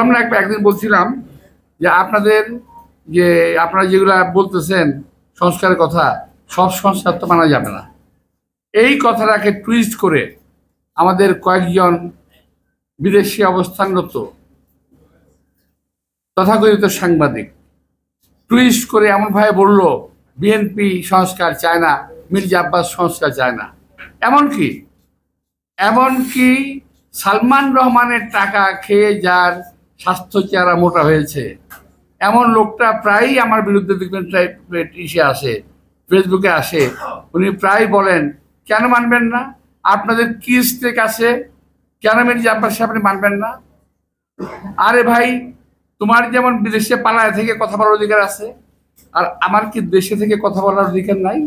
আমরা একদিন বলছিলাম যে আপনারা যেগুলা বলতেছেন সংস্কারের কথা, সব সংস্কার তো মানা যাবে না। এই কথাটাকে টুইস্ট করে আমাদের কয়েকজন বিদেশি অবস্থানরত তথাকথিত সাংবাদিক টুইস্ট করে এমনভাবে বলল বিএনপি সংস্কার চায় না, মির্জা আব্বাস সংস্কার চায় না। এমনকি সালমান রহমানের টাকা খেয়ে যার স্বাস্থ্য চেহারা মোটা হয়েছে এমন লোকটা প্রায়ই আমার বিরুদ্ধে দেখবেন আসে, ফেসবুকে আসে, উনি প্রায় বলেন কেন মানবেন না, আপনাদের কি স্টেক আছে, কেন মির্জা আব্বাস আপনি মানবেন না? আরে ভাই, তোমার যেমন বিদেশে পালায় থেকে কথা বলার অধিকার আছে, আর আমার কি দেশে থেকে কথা বলার অধিকার নাই?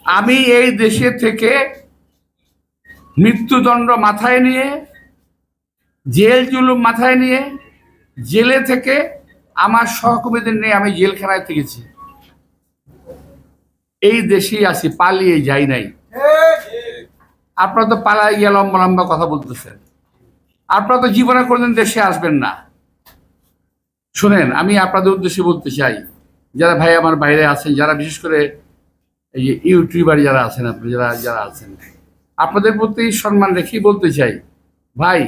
আমি এই দেশে থেকে মৃত্যুদণ্ড মাথায় নিয়ে, জেল জুলুম মাথায় নিয়ে, জেলে থেকে আমার সহকর্মীদের নিয়ে আমি জেলখানায় থেকেছি। এই দেশেই আছি, পালিয়ে যাই নাই। আপনারা তো পালাই গিয়ে লম্বা লম্বা কথা বলতেছেন, আপনারা তো জীবনে কোনোদিন দেশে আসবেন না। শুনেন, আমি আপনাদের উদ্দেশ্যে বলতে চাই, যারা ভাই আমার বাইরে আছেন, যারা বিশেষ করে এই যে ইউটিউবার যারা আছেন, আপনি যারা আছেন, আপনাদের প্রতি সম্মান রেখেই বলতে চাই, ভাই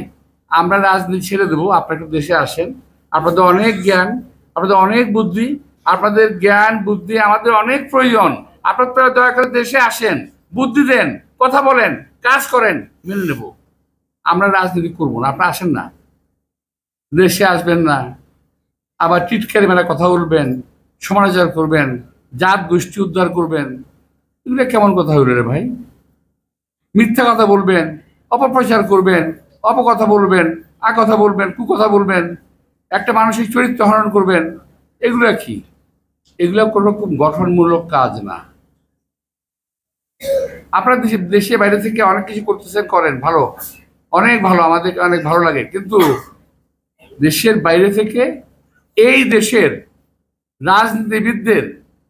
আমরা রাজনীতি ছেড়ে দেবো, আপনারা একটু দেশে আসেন। আপনাদের অনেক জ্ঞান, আপনাদের অনেক বুদ্ধি, আপনাদের জ্ঞান বুদ্ধি আমাদের অনেক প্রয়োজন। আপনারা দয়া করে দেশে আসেন, বুদ্ধি দেন, কথা বলেন, কাজ করেন, মেনে নেব। আমরা রাজনীতি করবো না, আপনারা আসেন না, দেশে আসবেন না, আবার টিটকারি মেলা কথা বলবেন, সমালোচনা করবেন, জাত গোষ্ঠী উদ্ধার করবেন। এগুলো কেমন কথা হইল রে ভাই? মিথ্যা কথা বলবেন, অপপ্রচার করবেন, অপকথা বলবেন, কথা বলবেন, কুকথা বলবেন, একটা মানসিক চরিত্র হরণ করবেন। এগুলো কি? এগুলো কোনো রকম গঠনমূলক কাজ না। আপনারা দেশে বাইরে থেকে অনেক কিছু করতেছেন, করেন, ভালো, অনেক ভালো, আমাদের অনেক ভালো লাগে। কিন্তু দেশের বাইরে থেকে এই দেশের রাজনীতিবিদদের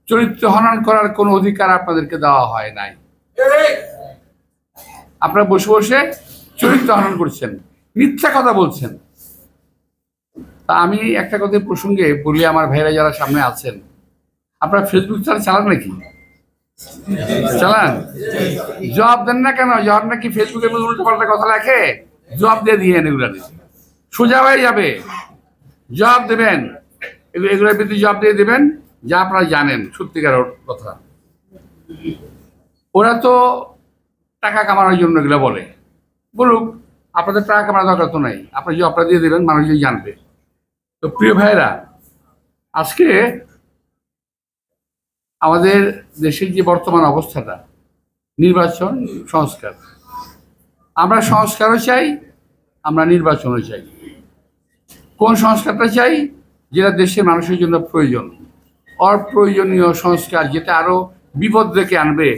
চরিত্র হনন করার কোনো অধিকার আপনাদেরকে দেওয়া হয় নাই। আপনারা বসে বসে চরিত্র হনন করছেন, মিথ্যা কথা বলছেন। তা আমি একটা কথা প্রসঙ্গে বলি, আমার ভাইরা যারা সামনে আছেন, আপনারা ফেসবুক চালান নাকি? চালান? জবাব দেন না কেন? জবাব নাকি ফেসবুকের মধ্যে উল্টো পাল্টা কথা লেখে, জবাব দিয়ে দিয়েন। এগুলা সোজা হয়ে যাবে, জবাব দেবেন, এগুলোর ভিত্তি জবাব দিয়ে দেবেন যা আপনারা জানেন সত্যিকার কথা। ওরা তো টাকা কামানোর জন্য এগুলো বলুক, আপনাদের টাকা কামানোর দরকার তো নাই, আপনি জবাবটা দিয়ে দেবেন, মানুষজন জানবে। তো প্রিয় ভাইরা, আজকে আমাদের দেশের যে বর্তমান অবস্থাটা, নির্বাচন, সংস্কার, আমরা সংস্কারও চাই, আমরা নির্বাচনও চাই। কোন সংস্কারটা চাই? যেটা দেশের মানুষের জন্য প্রয়োজন। অপ্রয়োজনীয় সংস্কার, যেটা আরো বিপদ ডেকে আনবে,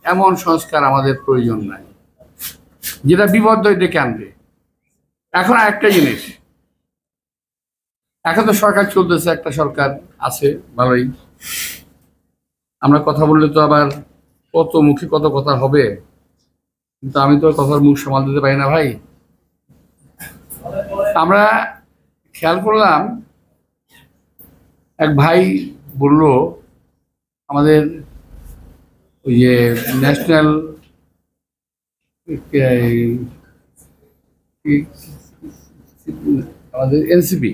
এমন সংস্কার আমাদের প্রয়োজন নাই, যেটা বিপদ ডেকে আনবে। এখন আরেকটা জিনিস, এখন তো সরকার চলতেছে, একটা সরকার আছে ভালোই। আমরা কথা বললে তো আবার কত মুখে কত কথা হবে, কিন্তু আমি তো কথার মুখ সামাল দিতে পারি না ভাই। আমরা খেয়াল করলাম, এক ভাই বলল আমাদের ওই যে ন্যাশনাল আমাদের এনসিপি